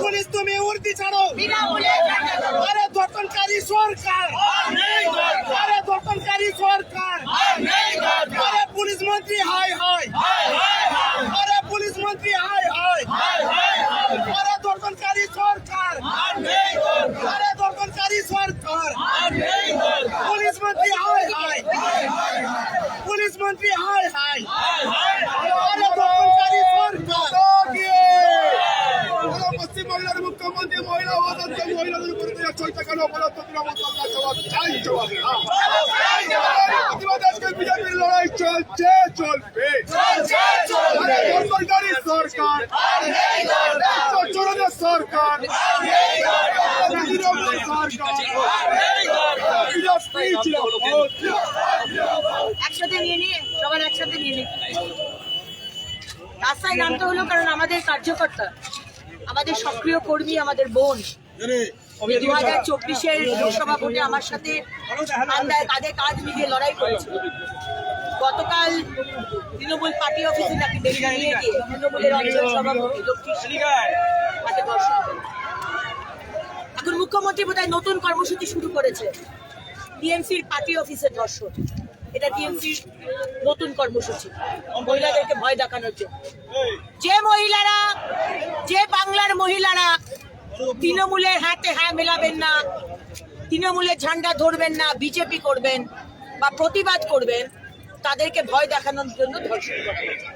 Police তুমি উর্দি ছাড়ো। আরে দখলকারী সরকার, আরে দখলকারী সরকার, আরে পুলিশ মন্ত্রী হাই হাই, আরে পুলিশ মন্ত্রী হাই হাই, আরে দখলকারী সরকার, আরে দখলকারী সরকার, পুলিশ মন্ত্রী হাই হাই, পুলিশ মন্ত্রী হাই হাই, আরে দখলকারী সরকার। পশ্চিমবাংলার মুখ্যমন্ত্রী মহিলা মহিলাদের বিরুদ্ধে চলছে কেন বিজেপির লড়াই চলছে, চলবে। দখলকারী সরকার, চোরের সরকার, একসাথে নিয়ে নিয়ে সবার একসাথে নিয়ে নিয়ে রাস্তায় নামতে হলো, কারণ আমাদের কার্যকর্তা, আমাদের সক্রিয় কর্মী, আমাদের বোন 2024-এর লোকসভা ভোটে আমার সাথে কাঁধে কাঁধ মিলিয়ে লড়াই করেছিল। গতকাল তৃণমূল পার্টি অফিসে তাকে নিয়ে গিয়ে তৃণমূলের অঞ্চল সভাপতি তাকে ধর্ষণ করে। এখন মুখ্যমন্ত্রী বোধহয় নতুন কর্মসূচি শুরু করেছে, টিএমসির পার্টি অফিসের ধর্ষণ। এটা টিএমসির নতুন কর্মসূচি, মহিলাদেরকে ভয় দেখানোর জন্য। যে মহিলারা, যে বাংলার মহিলারা তৃণমূলের হাতে হ্যাঁ মেলাবেন না, তৃণমূলের ঝান্ডা ধরবেন না, বিজেপি করবেন বা প্রতিবাদ করবেন, তাদেরকে ভয় দেখানোর জন্য ধর্ষণ করা হয়েছে।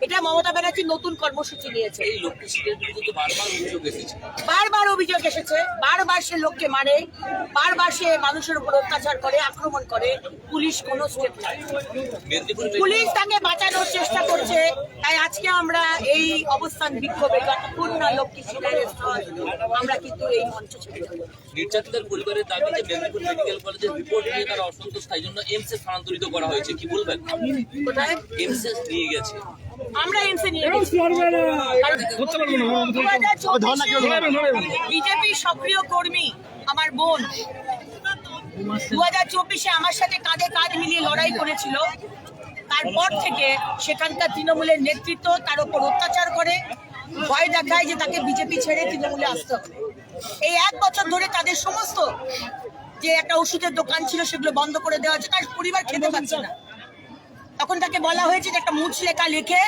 এটা মমতা ব্যানার্জি নতুন কর্মসূচি নিয়েছে। এই লক্ষ্মীদের বিরুদ্ধে বারবার অভিযোগ এসেছে, বারবার অভিযোগ এসেছে, বারবার সে লোককে মারে, বারবার সে মানুষের উপর অত্যাচার করে, আক্রমণ করে, পুলিশ কোনো স্টেপ নেয়। পুলিশ তাকে বাঁচানোর চেষ্টা করছে। তাই আজকে আমরা এই অবস্থান বিক্ষোভে যতক্ষণ না লক্ষ্মী শিবিরের স্থল, আমরা কিন্তু এই মঞ্চ ছেড়ে যাব। নির্যাতিতার পরিবারের দাবি যে মেদিনীপুর মেডিকেল কলেজের রিপোর্ট নিয়ে তারা অসন্তোষ, তাই জন্য এইমসে স্থানান্তরিত করা হয়েছে, কি বলবেন? কোথায় এইমসে নিয়ে গেছে, আমরা এমসে নিয়ে গেছি। বিজেপি সক্রিয় কর্মী আমার বোন 2024-এ আমার সাথে কাঁধে কাঁধ মিলিয়ে লড়াই করেছিল। তারপর থেকে সেখানকার তৃণমূলের নেতৃত্ব তার উপর অত্যাচার করে, ভয় দেখায় যে তাকে বিজেপি ছেড়ে তৃণমূলে আসতে হবে। এই 1 বছর ধরে তাদের সমস্ত যে একটা ওষুধের দোকান ছিল সেগুলো বন্ধ করে দেওয়া হচ্ছে, তার পরিবার খেতে পাচ্ছে না। তখন তাকে বলা হয়েছে যে একটা মুচলেখা লিখে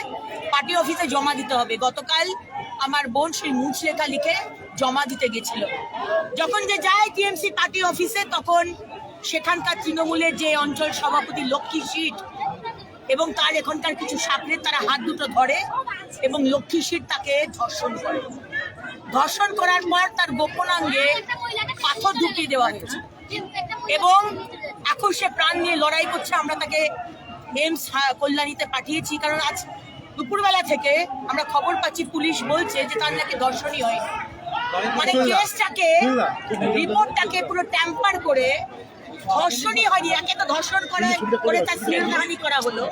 পার্টি অফিসে জমা দিতে হবে। গতকাল আমার বোন সেই মুচলেখা লিখে জমা দিতে গেছিল। যখন যে যায় টিএমসি পার্টি অফিসে, তখন সেখানকার তৃণমূলের যে অঞ্চল সভাপতি লক্ষ্মী সিট এবং তার এখানকার কিছু সাকরের তারা হাত দুটো ধরে এবং লক্ষ্মী সিট তাকে ধর্ষণ করে। ধর্ষণ করার পর তার গোপনাঙ্গে পাথর ঢুকিয়ে দেওয়া হয়েছে এবং এখন সে প্রাণ নিয়ে লড়াই করছে। আমরা তাকে এইমস কল্যাণীতে পাঠিয়েছি, কারণ আজ দুপুরবেলা থেকে আমরা খবর পাচ্ছি পুলিশ বলছে যে তার নাকি ধর্ষণই হয়নি। মানে কেসটাকে, রিপোর্টটাকে পুরো ট্যাম্পার করে, ধর্ষণই হয়নি, একে তো ধর্ষণ করে তার শ্লীলতাহানি করা হলো,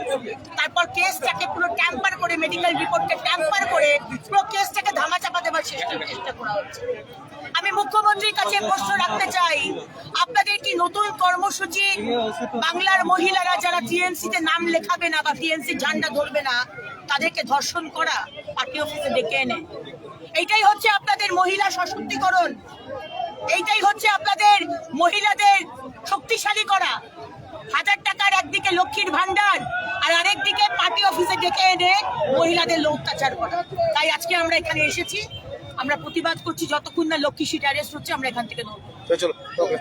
তারপর কেসটাকে পুরো ট্যাম্পার করে, মেডিকেল রিপোর্টকে ট্যাম্পার করে পুরো কেসটাকে ধামাচাপা দেওয়ার চেষ্টা করা হচ্ছে। আমি মুখ্যমন্ত্রীর কাছে প্রশ্ন রাখতে চাই, আপনাদের কি নতুন কর্মসূচি বাংলার মহিলারা যারা টিএমসিতে নাম লেখাবে না বা টিএমসি ঝান্ডা ধরবে না তাদেরকে ধর্ষণ করা, পার্টি অফিসে ডেকে এনে? এইটাই হচ্ছে আপনাদের মহিলা সশক্তিকরণ, এইটাই হচ্ছে আপনাদের মহিলাদের শক্তিশালী করা। 1000 টাকার একদিকে লক্ষ্মীর ভান্ডার আর আরেকদিকে পার্টি অফিসে ডেকে এনে মহিলাদের অত্যাচার করা। তাই আজকে আমরা এখানে এসেছি, আমরা প্রতিবাদ করছি। যতক্ষণ না লক্ষ্মী সিট অ্যারেস্ট হচ্ছে আমরা এখান থেকে নড়ব।